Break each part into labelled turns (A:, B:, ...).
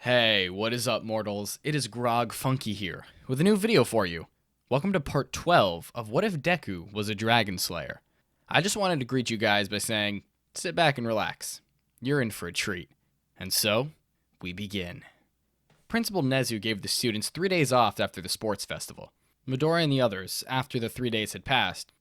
A: Hey, what is up, mortals? It is GrogFunky here, with a new video for you. Welcome to part 12 of What If Deku Was a Dragon Slayer. I just wanted to greet you guys by saying, sit back and relax. You're in for a treat. And so, we begin. Principal Nezu gave the students 3 days off after the sports festival. Midoriya and the others, after the 3 days had passed,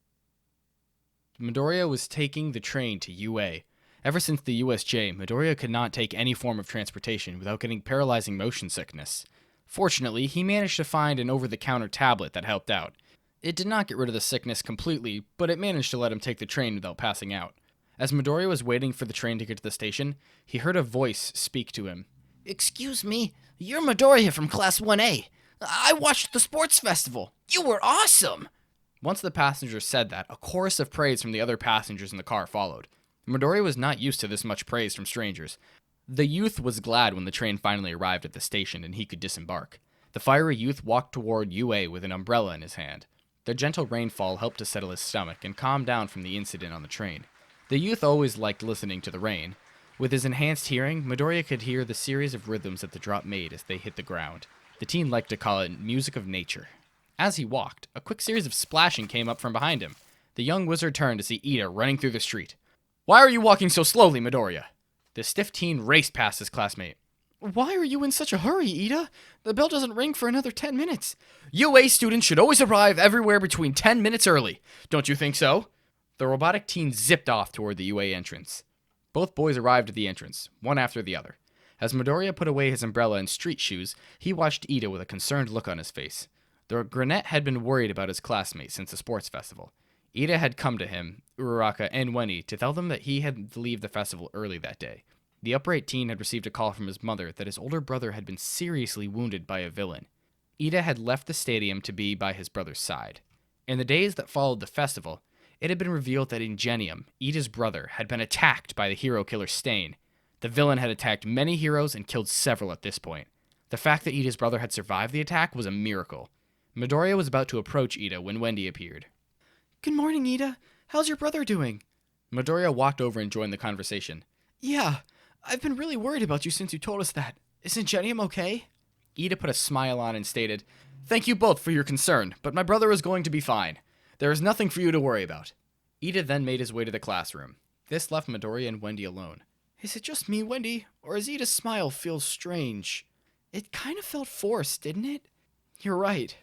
A: Midoriya was taking the train to UA. Ever since the USJ, Midoriya could not take any form of transportation without getting paralyzing motion sickness. Fortunately, he managed to find an over-the-counter tablet that helped out. It did not get rid of the sickness completely, but it managed to let him take the train without passing out. As Midoriya was waiting for the train to get to the station, he heard a voice speak to him.
B: Excuse me, you're Midoriya from Class 1A. I watched the sports festival. You were awesome!
A: Once the passenger said that, a chorus of praise from the other passengers in the car followed. Midoriya was not used to this much praise from strangers. The youth was glad when the train finally arrived at the station and he could disembark. The fiery youth walked toward UA with an umbrella in his hand. The gentle rainfall helped to settle his stomach and calm down from the incident on the train. The youth always liked listening to the rain. With his enhanced hearing, Midoriya could hear the series of rhythms that the drop made as they hit the ground. The teen liked to call it music of nature. As he walked, a quick series of splashing came up from behind him. The young wizard turned to see Iida running through the street. Why are you walking so slowly, Midoriya? The stiff teen raced past his classmate.
B: Why are you in such a hurry, Iida? The bell doesn't ring for another 10 minutes.
A: UA students should always arrive everywhere between 10 minutes early. Don't you think so? The robotic teen zipped off toward the UA entrance. Both boys arrived at the entrance, one after the other. As Midoriya put away his umbrella and street shoes, he watched Iida with a concerned look on his face. The brunette had been worried about his classmates since the sports festival. Iida had come to him, Uraraka, and Wendy to tell them that he had to leave the festival early that day. The upright teen had received a call from his mother that his older brother had been seriously wounded by a villain. Iida had left the stadium to be by his brother's side. In the days that followed the festival, it had been revealed that Ingenium, Iida's brother, had been attacked by the hero killer Stain. The villain had attacked many heroes and killed several at this point. The fact that Iida's brother had survived the attack was a miracle. Midoriya was about to approach Iida when Wendy appeared.
B: Good morning, Iida. How's your brother doing?
A: Midoriya walked over and joined the conversation.
B: Yeah, I've been really worried about you since you told us that. Is Ingenium okay?
A: Iida put a smile on and stated, Thank you both for your concern, but my brother is going to be fine. There is nothing for you to worry about. Iida then made his way to the classroom. This left Midoriya and Wendy alone.
B: Is it just me, Wendy, or does Iida's smile feel strange? It kind of felt forced, didn't it?
A: You're right.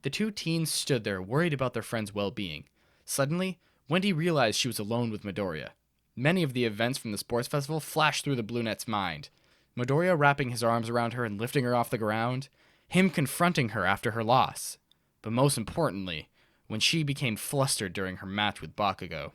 A: The two teens stood there, worried about their friend's well-being. Suddenly, Wendy realized she was alone with Midoriya. Many of the events from the sports festival flashed through the brunette's mind. Midoriya wrapping his arms around her and lifting her off the ground. Him confronting her after her loss. But most importantly, when she became flustered during her match with Bakugo.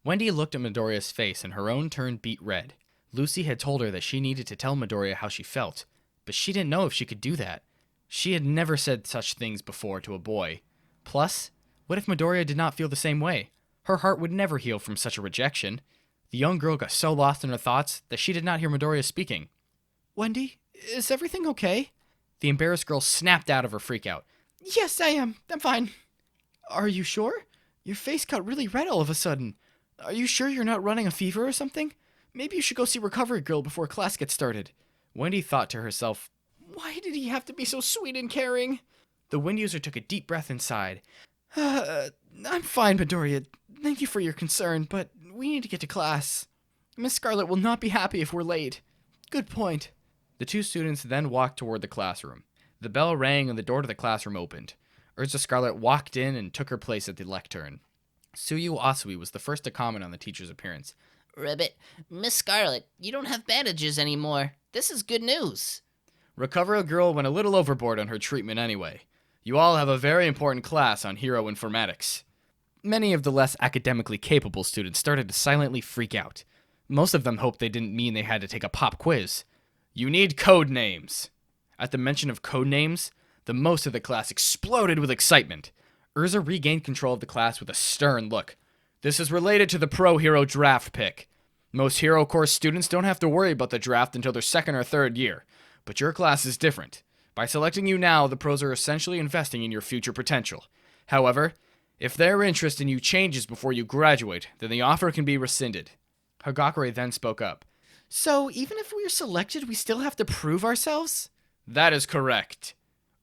A: Wendy looked at Midoriya's face and her own turn beat red. Lucy had told her that she needed to tell Midoriya how she felt, but she didn't know if she could do that. She had never said such things before to a boy. Plus, what if Midoriya did not feel the same way? Her heart would never heal from such a rejection. The young girl got so lost in her thoughts that she did not hear Midoriya speaking.
B: Wendy, is everything okay?
A: The embarrassed girl snapped out of her freakout.
B: Yes, I am. I'm fine. Are you sure? Your face got really red all of a sudden. Are you sure you're not running a fever or something? Maybe you should go see Recovery Girl before class gets started.
A: Wendy thought to herself,
B: Why did he have to be so sweet and caring?
A: The wind user took a deep breath and sighed.
B: I'm fine, Midoriya. Thank you for your concern, but we need to get to class. Miss Scarlet will not be happy if we're late. Good point.
A: The two students then walked toward the classroom. The bell rang and the door to the classroom opened. Ursa Scarlet walked in and took her place at the lectern. Tsuyu Asui was the first to comment on the teacher's appearance.
C: Ribbit, Miss Scarlet, you don't have bandages anymore. This is good news.
A: Recovery Girl went a little overboard on her treatment anyway. You all have a very important class on hero informatics. Many of the less academically capable students started to silently freak out. Most of them hoped they didn't mean they had to take a pop quiz. You need code names. At the mention of code names, the most of the class exploded with excitement. Urza regained control of the class with a stern look. This is related to the Pro Hero draft pick. Most Hero Course students don't have to worry about the draft until their second or third year, but your class is different. By selecting you now, the pros are essentially investing in your future potential. However, if their interest in you changes before you graduate, then the offer can be rescinded. Hagakure then spoke up.
B: So even if we're selected, we still have to prove ourselves?
A: That is correct.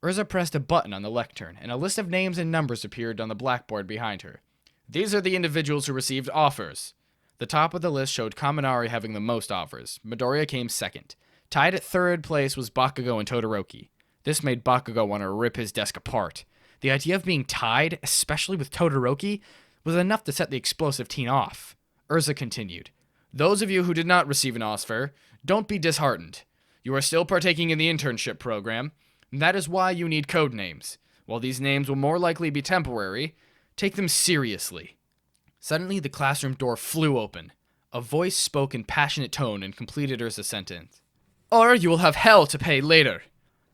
A: Urza pressed a button on the lectern, and a list of names and numbers appeared on the blackboard behind her. These are the individuals who received offers. The top of the list showed Kaminari having the most offers. Midoriya came second. Tied at third place was Bakugo and Todoroki. This made Bakugo want to rip his desk apart. The idea of being tied, especially with Todoroki, was enough to set the explosive teen off. Urza continued. Those of you who did not receive an offer, don't be disheartened. You are still partaking in the internship program, and that is why you need code names. While these names will more likely be temporary, take them seriously. Suddenly, the classroom door flew open. A voice spoke in passionate tone and completed Urza's sentence. Or you will have hell to pay later.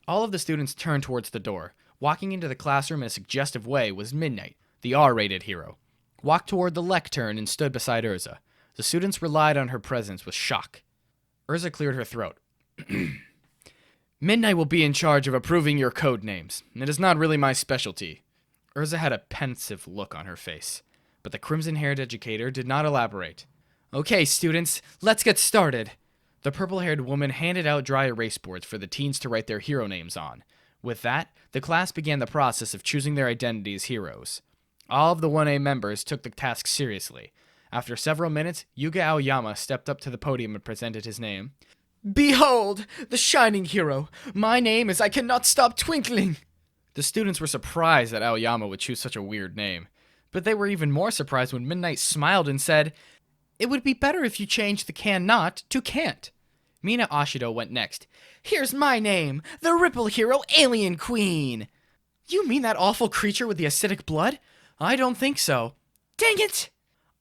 A: All of the students turned towards the door. Walking into the classroom in a suggestive way was Midnight, the R-rated hero. Walked toward the lectern and stood beside Urza. The students relied on her presence with shock. Urza cleared her throat. Midnight will be in charge of approving your code names. It is not really my specialty. Urza had a pensive look on her face, but the crimson-haired educator did not elaborate. Okay, students, let's get started. The purple-haired woman handed out dry erase boards for the teens to write their hero names on. With that, the class began the process of choosing their identity as heroes. All of the 1A members took the task seriously. After several minutes, Yuga Aoyama stepped up to the podium and presented his name. Behold, the shining hero! My name is I Cannot Stop Twinkling! The students were surprised that Aoyama would choose such a weird name. But they were even more surprised when Midnight smiled and said, It would be better if you changed the cannot to can't. Mina Ashido went next. Here's my name, the Ripple Hero Alien Queen! You mean that awful creature with the acidic blood? I don't think so. Dang it!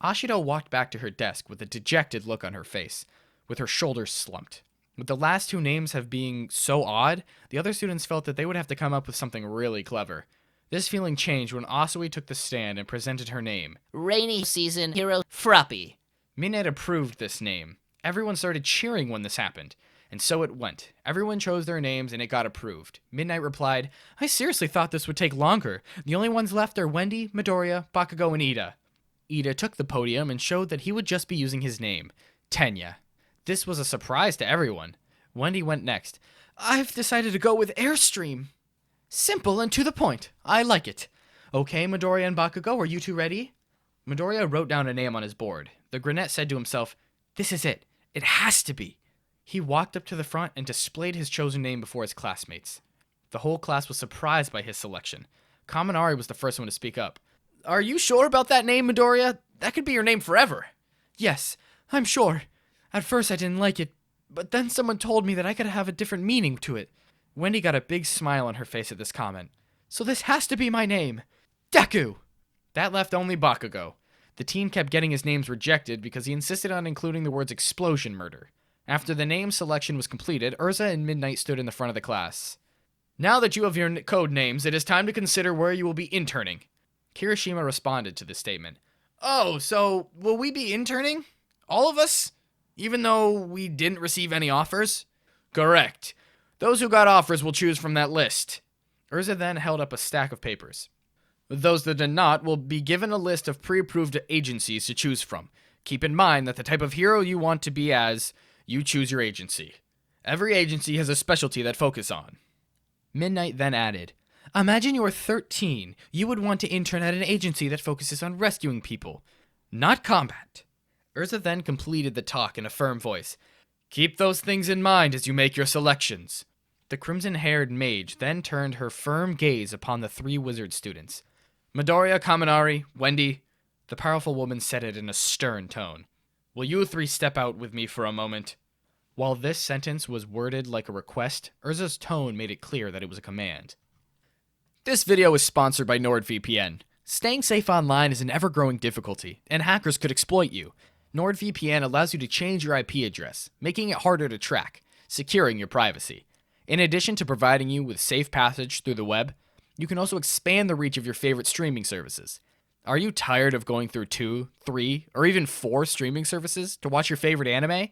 A: Ashido walked back to her desk with a dejected look on her face, with her shoulders slumped. With the last two names have being so odd, the other students felt that they would have to come up with something really clever. This feeling changed when Asui took the stand and presented her name.
C: Rainy season hero Frappy.
A: Midnight approved this name. Everyone started cheering when this happened. And so it went. Everyone chose their names and it got approved. Midnight replied, I seriously thought this would take longer. The only ones left are Wendy, Midoriya, Bakugo, and Iida. Iida took the podium and showed that he would just be using his name, Tenya. This was a surprise to everyone. Wendy went next. I've decided to go with Airstream. Simple and to the point. I like it. Okay, Midoriya and Bakugo, are you two ready? Midoriya wrote down a name on his board. The Granette said to himself, This is it. It has to be. He walked up to the front and displayed his chosen name before his classmates. The whole class was surprised by his selection. Kaminari was the first one to speak up. Are you sure about that name, Midoriya? That could be your name forever. Yes, I'm sure. At first I didn't like it, but then someone told me that I could have a different meaning to it. Wendy got a big smile on her face at this comment. So this has to be my name. Deku! That left only Bakugo. The teen kept getting his names rejected because he insisted on including the words explosion murder. After the name selection was completed, Urza and Midnight stood in the front of the class. Now that you have your code names, it is time to consider where you will be interning. Kirishima responded to this statement. Oh, so will we be interning? All of us? Even though we didn't receive any offers? Correct. Those who got offers will choose from that list. Urza then held up a stack of papers. Those that did not will be given a list of pre-approved agencies to choose from. Keep in mind that the type of hero you want to be as, you choose your agency. Every agency has a specialty that focus on. Midnight then added, Imagine you are 13. You would want to intern at an agency that focuses on rescuing people, not combat. Urza then completed the talk in a firm voice. Keep those things in mind as you make your selections. The crimson-haired mage then turned her firm gaze upon the three wizard students. Midoriya, Kaminari, Wendy. The powerful woman said it in a stern tone. Will you three step out with me for a moment? While this sentence was worded like a request, Urza's tone made it clear that it was a command. This video is sponsored by NordVPN. Staying safe online is an ever-growing difficulty, and hackers could exploit you. NordVPN allows you to change your IP address, making it harder to track, securing your privacy. In addition to providing you with safe passage through the web, you can also expand the reach of your favorite streaming services. Are you tired of going through 2, 3, or even 4 streaming services to watch your favorite anime?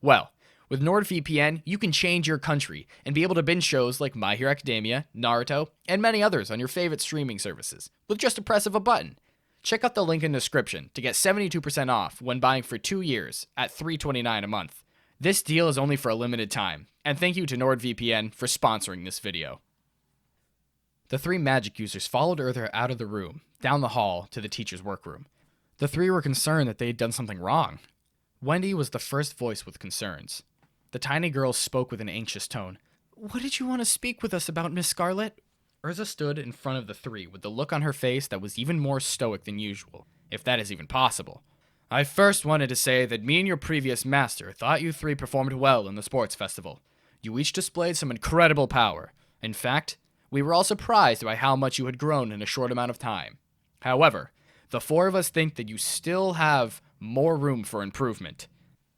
A: Well, with NordVPN, you can change your country and be able to binge shows like My Hero Academia, Naruto, and many others on your favorite streaming services with just a press of a button. Check out the link in the description to get 72% off when buying for 2 years at $3.29 a month. This deal is only for a limited time, and thank you to NordVPN for sponsoring this video. The 3 magic users followed Urza out of the room, down the hall, to the teacher's workroom. The 3 were concerned that they had done something wrong. Wendy was the first voice with concerns. The tiny girl spoke with an anxious tone.
B: What did you want to speak with us about, Miss Scarlet?
A: Urza stood in front of the 3 with the look on her face that was even more stoic than usual, if that is even possible. I first wanted to say that me and your previous master thought you 3 performed well in the sports festival. You each displayed some incredible power. In fact, we were all surprised by how much you had grown in a short amount of time. However, the 4 of us think that you still have more room for improvement.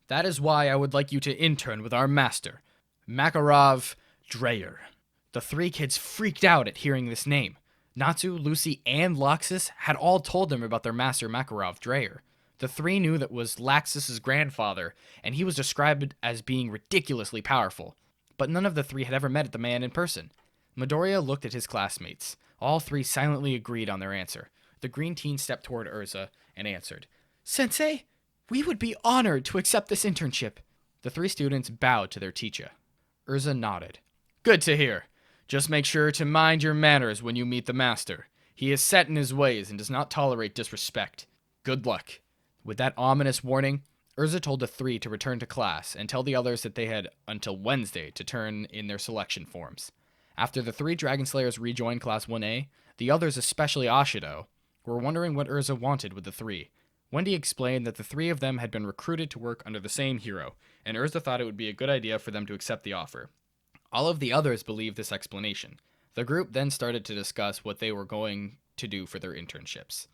A: That is why I would like you to intern with our master, Makarov Dreyer. The 3 kids freaked out at hearing this name. Natsu, Lucy, and Laxus had all told them about their master Makarov Dreyer. The 3 knew that was Laxus's grandfather, and he was described as being ridiculously powerful. But none of the 3 had ever met the man in person. Midoriya looked at his classmates. All 3 silently agreed on their answer. The green teen stepped toward Urza and answered.
B: Sensei, we would be honored to accept this internship.
A: The 3 students bowed to their teacher. Urza nodded. Good to hear. Just make sure to mind your manners when you meet the master. He is set in his ways and does not tolerate disrespect. Good luck. With that ominous warning, Urza told the 3 to return to class and tell the others that they had until Wednesday to turn in their selection forms. After the 3 Dragon Slayers rejoined Class 1A, the others, especially Ashido, were wondering what Urza wanted with the 3. Wendy explained that the 3 of them had been recruited to work under the same hero, and Urza thought it would be a good idea for them to accept the offer. All of the others believed this explanation. The group then started to discuss what they were going to do for their internships.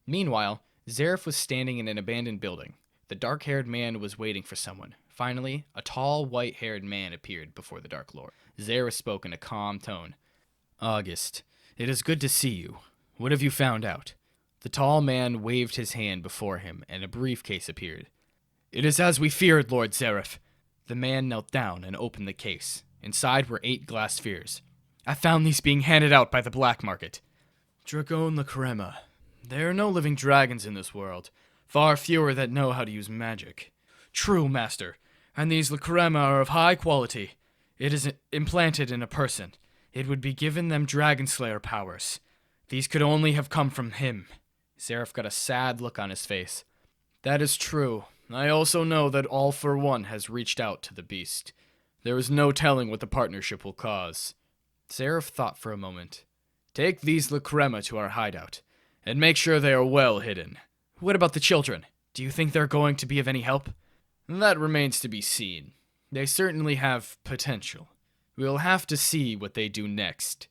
A: Meanwhile, Zeref was standing in an abandoned building. The dark-haired man was waiting for someone. Finally, a tall, white-haired man appeared before the Dark Lord. Zeref spoke in a calm tone. August, it is good to see you. What have you found out? The tall man waved his hand before him, and a briefcase appeared. It is as we feared, Lord Zeref. The man knelt down and opened the case. Inside were 8 glass spheres. I found these being handed out by the black market. Dragon Lacrema. There are no living dragons in this world. Far fewer that know how to use magic. True, master. And these Lacrema are of high quality. It is implanted in a person. It would be given them Dragon Slayer powers. These could only have come from him. Zeref got a sad look on his face. That is true. I also know that All for One has reached out to the beast. There is no telling what the partnership will cause. Zeref thought for a moment. Take these Lacrema to our hideout, and make sure they are well hidden. What about the children? Do you think they're going to be of any help? That remains to be seen. They certainly have potential. We'll have to see what they do next.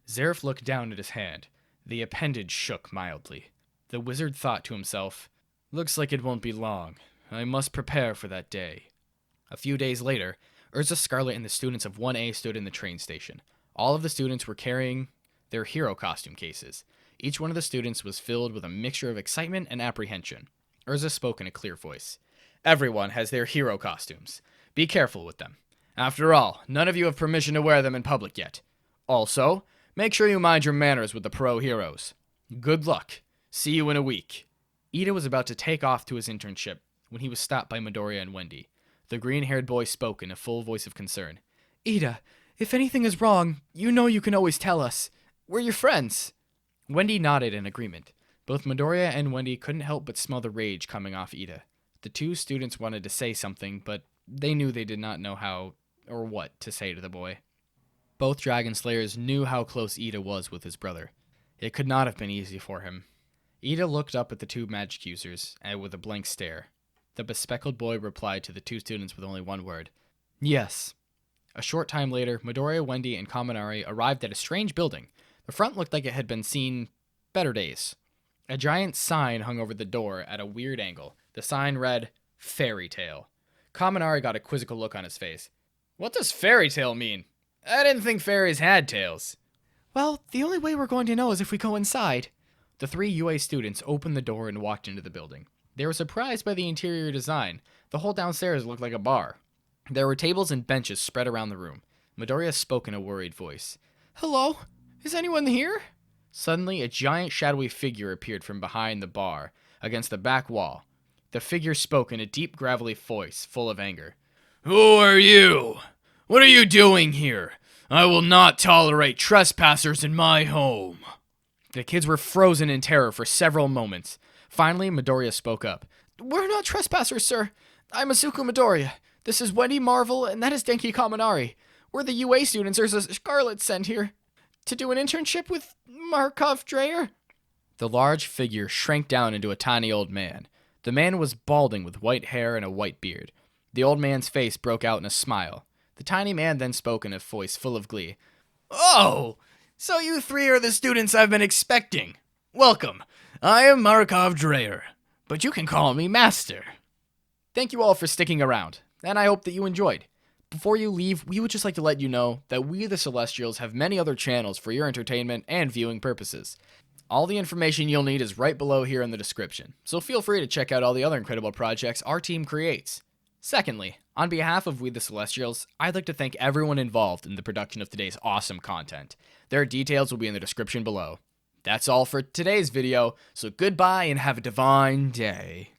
A: Zeref looked down at his hand. The appendage shook mildly. The wizard thought to himself, looks like it won't be long. I must prepare for that day. A few days later, Urza Scarlet and the students of 1A stood in the train station. All of the students were carrying their hero costume cases. Each one of the students was filled with a mixture of excitement and apprehension. Urza spoke in a clear voice. Everyone has their hero costumes. Be careful with them. After all, none of you have permission to wear them in public yet. Also, make sure you mind your manners with the pro heroes. Good luck. See you in a week. Iida was about to take off to his internship when he was stopped by Midoriya and Wendy. The green-haired boy spoke in a full voice of concern.
B: Iida, if anything is wrong, you know you can always tell us. We're your friends.
A: Wendy nodded in agreement. Both Midoriya and Wendy couldn't help but smell the rage coming off Iida. The 2 students wanted to say something, but they knew they did not know how or what to say to the boy. Both Dragon Slayers knew how close Iida was with his brother. It could not have been easy for him. Iida looked up at the 2 magic users and with a blank stare. The bespectacled boy replied to the 2 students with only one word. Yes. A short time later, Midoriya, Wendy, and Kaminari arrived at a strange building. The front looked like it had been seen better days. A giant sign hung over the door at a weird angle. The sign read, Fairy Tale. Kaminari got a quizzical look on his face. What does fairy tale mean? I didn't think fairies had tails.
B: Well, the only way we're going to know is if we go inside.
A: The 3 UA students opened the door and walked into the building. They were surprised by the interior design. The whole downstairs looked like a bar. There were tables and benches spread around the room. Midoriya spoke in a worried voice.
B: Hello? Is anyone here?
A: Suddenly, a giant shadowy figure appeared from behind the bar, against the back wall. The figure spoke in a deep, gravelly voice, full of anger. Who are you? What are you doing here? I will not tolerate trespassers in my home. The kids were frozen in terror for several moments. Finally, Midoriya spoke up.
B: We're not trespassers, sir. I'm Izuku Midoriya. This is Wendy Marvel, and that is Denki Kaminari. We're the UA students Scarlet sent here to do an internship with Markov Dreyer.
A: The large figure shrank down into a tiny old man. The man was balding with white hair and a white beard. The old man's face broke out in a smile. The tiny man then spoke in a voice full of glee. Oh, so you three are the students I've been expecting. Welcome. I am Markov Dreyer, but you can call me Master. Thank you all for sticking around, and I hope that you enjoyed. Before you leave, we would just like to let you know that we, the Celestials, have many other channels for your entertainment and viewing purposes. All the information you'll need is right below here in the description, so feel free to check out all the other incredible projects our team creates. Secondly, on behalf of We the Celestials, I'd like to thank everyone involved in the production of today's awesome content. Their details will be in the description below. That's all for today's video, so goodbye and have a divine day.